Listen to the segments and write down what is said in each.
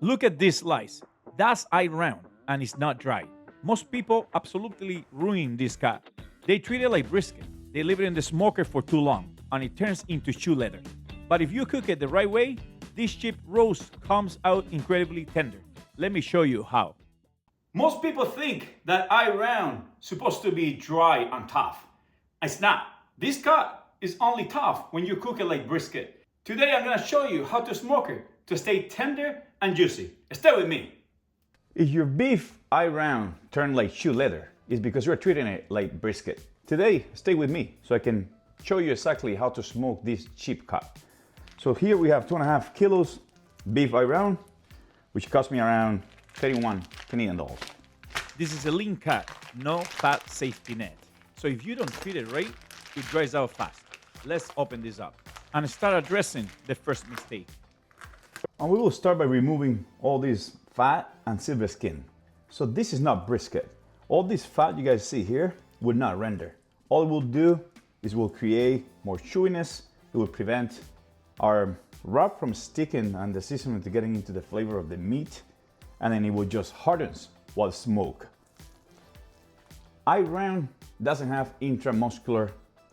Look at this slice. That's eye round and it's not dry. Most people absolutely ruin this cut. They treat it like brisket. They leave it in the smoker for too long and it turns into shoe leather. But if you cook it the right way, this cheap roast comes out incredibly tender. Let me show you how. Most people think that eye round is supposed to be dry and tough. It's not. This cut is only tough when you cook it like brisket. Today I'm gonna show you how to smoke it to stay tender and juicy. Stay with me. If your beef eye round turned like shoe leather, it's because you're treating it like brisket. Today, stay with me so I can show you exactly how to smoke this cheap cut. So here we have 2.5 kilos beef eye round, which cost me around 31 Canadian dollars. This is a lean cut, no fat safety net. So if you don't treat it right, it dries out fast. Let's open this up and start addressing the first mistake. And we will start by removing all this fat and silver skin. So this is not brisket. All this fat you guys see here would not render. All it will do is will create more chewiness. It will prevent our rub from sticking and the seasoning to getting into the flavor of the meat, and then it will just hardens while smoked. Eye round doesn't have intramuscular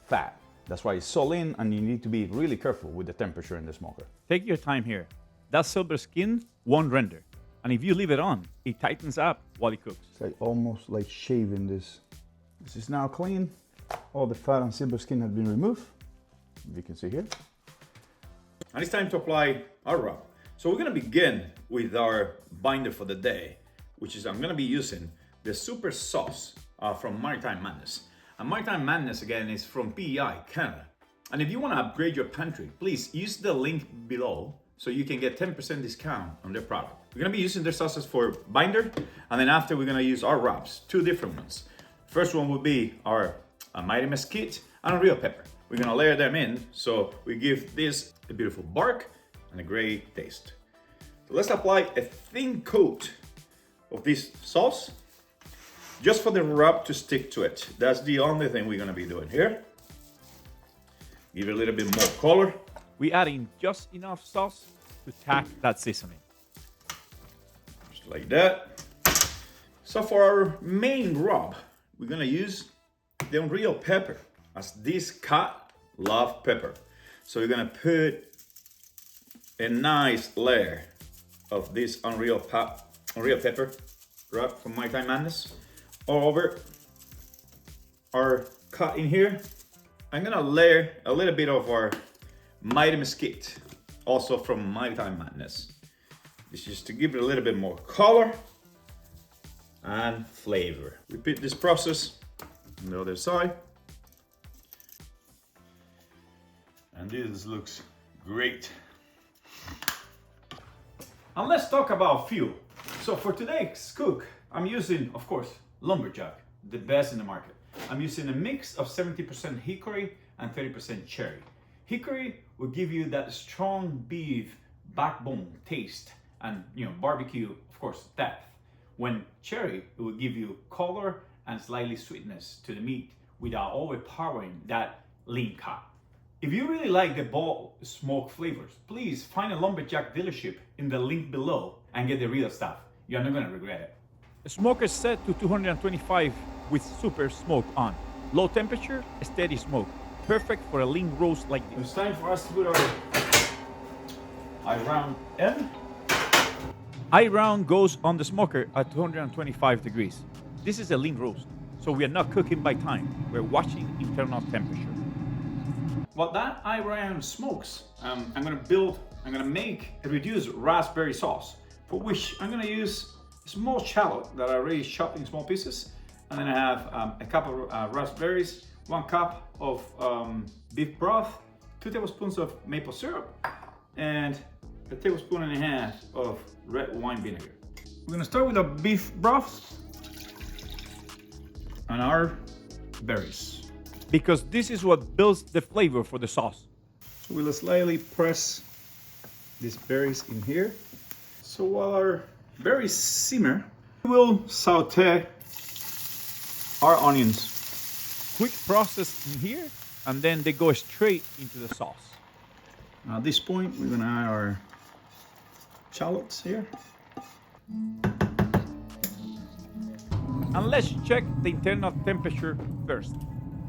fat. That's why it's so lean, and you need to be really careful with the temperature in the smoker. Take your time here. That silver skin won't render. And if you leave it on, it tightens up while it cooks. It's like almost like shaving this. This is now clean. All the fat and silver skin have been removed. You can see here. And it's time to apply our rub. So we're gonna begin with our binder for the day, which is I'm gonna be using the super sauce from Maritime Madness. And Maritime Madness, again, is from PEI, Canada. And if you wanna upgrade your pantry, please use the link below so you can get 10% discount on their product. We're gonna be using their sauces for binder, and then after we're gonna use our rubs, 2 different ones. First one will be our mighty mesquite and a real pepper. We're gonna layer them in so we give this a beautiful bark and a great taste. So let's apply a thin coat of this sauce just for the rub to stick to it. That's the only thing we're gonna be doing here. Give it a little bit more color. We add in just enough sauce to tack that seasoning. Just like that. So for our main rub, we're gonna use the real pepper, as this cut love pepper. So we're gonna put a nice layer of this unreal pepper rub from Maritime Madness all over our cut in here. I'm gonna layer a little bit of our mighty mesquite, also from Maritime Madness. This is to give it a little bit more color and flavor. Repeat this process on the other side. And this looks great. And let's talk about fuel. So for today's cook, I'm using, of course, lumberjack, the best in the market. I'm using a mix of 70% hickory and 30% cherry. Hickory will give you that strong beef backbone taste and, barbecue, of course, depth. When cherry, it will give you color and slightly sweetness to the meat without overpowering that lean cut. If you really like the bold smoke flavors, please find a lumberjack dealership in the link below and get the real stuff. You're not gonna regret it. The smoker is set to 225 with super smoke on. Low temperature, steady smoke. Perfect for a lean roast like this. It's time for us to put our eye round in. Eye round goes on the smoker at 225 degrees. This is a lean roast, so we are not cooking by time. We're watching internal temperature. While that eye round smokes, I'm gonna make a reduced raspberry sauce, for which I'm gonna use a small shallot that I already chopped in small pieces. And then I have a cup of raspberries, 1 cup of beef broth, 2 tablespoons of maple syrup, and a tablespoon and a half of red wine vinegar. We're gonna start with our beef broth and our berries, because this is what builds the flavor for the sauce. So we'll slightly press these berries in here. So while our berries simmer, we'll saute our onions. Quick process in here, and then they go straight into the sauce. Now at this point, we're gonna add our shallots here. And let's check the internal temperature first.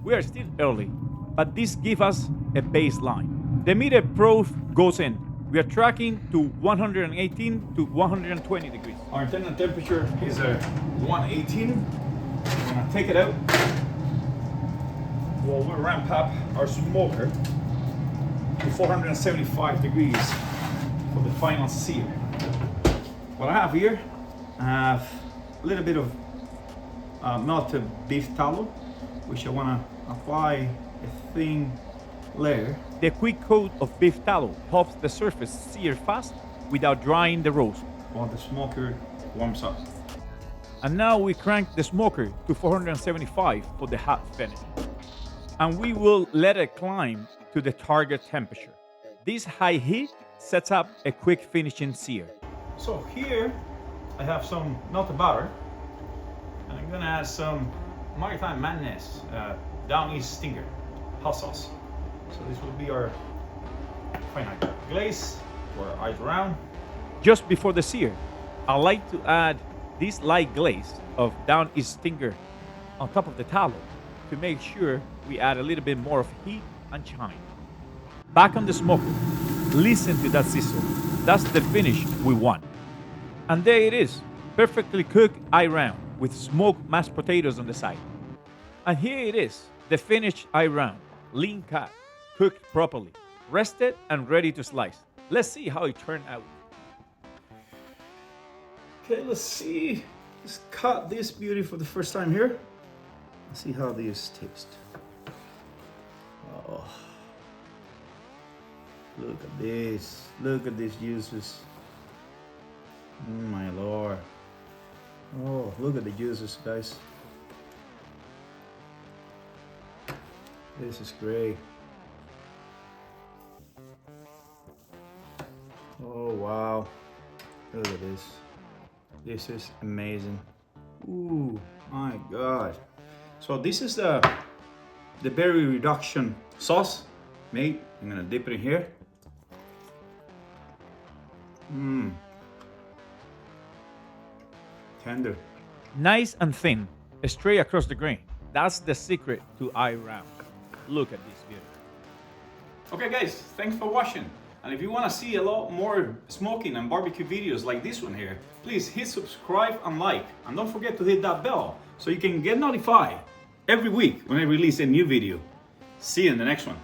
We are still early, but this gives us a baseline. The immediate probe goes in. We are tracking to 118 to 120 degrees. Our internal temperature is 118. I'm gonna take it out while we ramp up our smoker to 475 degrees for the final sear. What I have here, I have a little bit of melted beef tallow, which I want to apply a thin layer. The quick coat of beef tallow helps the surface sear fast without drying the roast while the smoker warms up. And now we crank the smoker to 475 for the hot finish. And we will let it climb to the target temperature. This high heat sets up a quick finishing sear. So here I have some melted butter, and I'm gonna add some maritime madness down east stinger hot sauce. So this will be our final glaze for our eyes round. Just before the sear, I like to add this light glaze of down east stinger on top of the tallow to make sure we add a little bit more of heat and shine. Back on the smoker, listen to that sizzle. That's the finish we want. And there it is, perfectly cooked eye round with smoked mashed potatoes on the side. And here it is, the finished eye round, lean cut, cooked properly, rested and ready to slice. Let's see how it turned out. Okay, let's see. Let's cut this beauty for the first time here. Let's see how these taste. Oh, look at this. Look at these juices. Oh my Lord. Oh, look at the juices, guys. This is great. Oh wow. Look at this. This is amazing. Ooh, my God. So this is the berry reduction sauce made. I'm gonna dip it in here. Tender. Nice and thin, straight across the grain. That's the secret to eye round. Look at this beauty. Okay guys, thanks for watching. And if you want to see a lot more smoking and barbecue videos like this one here, please hit subscribe and like. And don't forget to hit that bell so you can get notified every week when I release a new video. See you in the next one.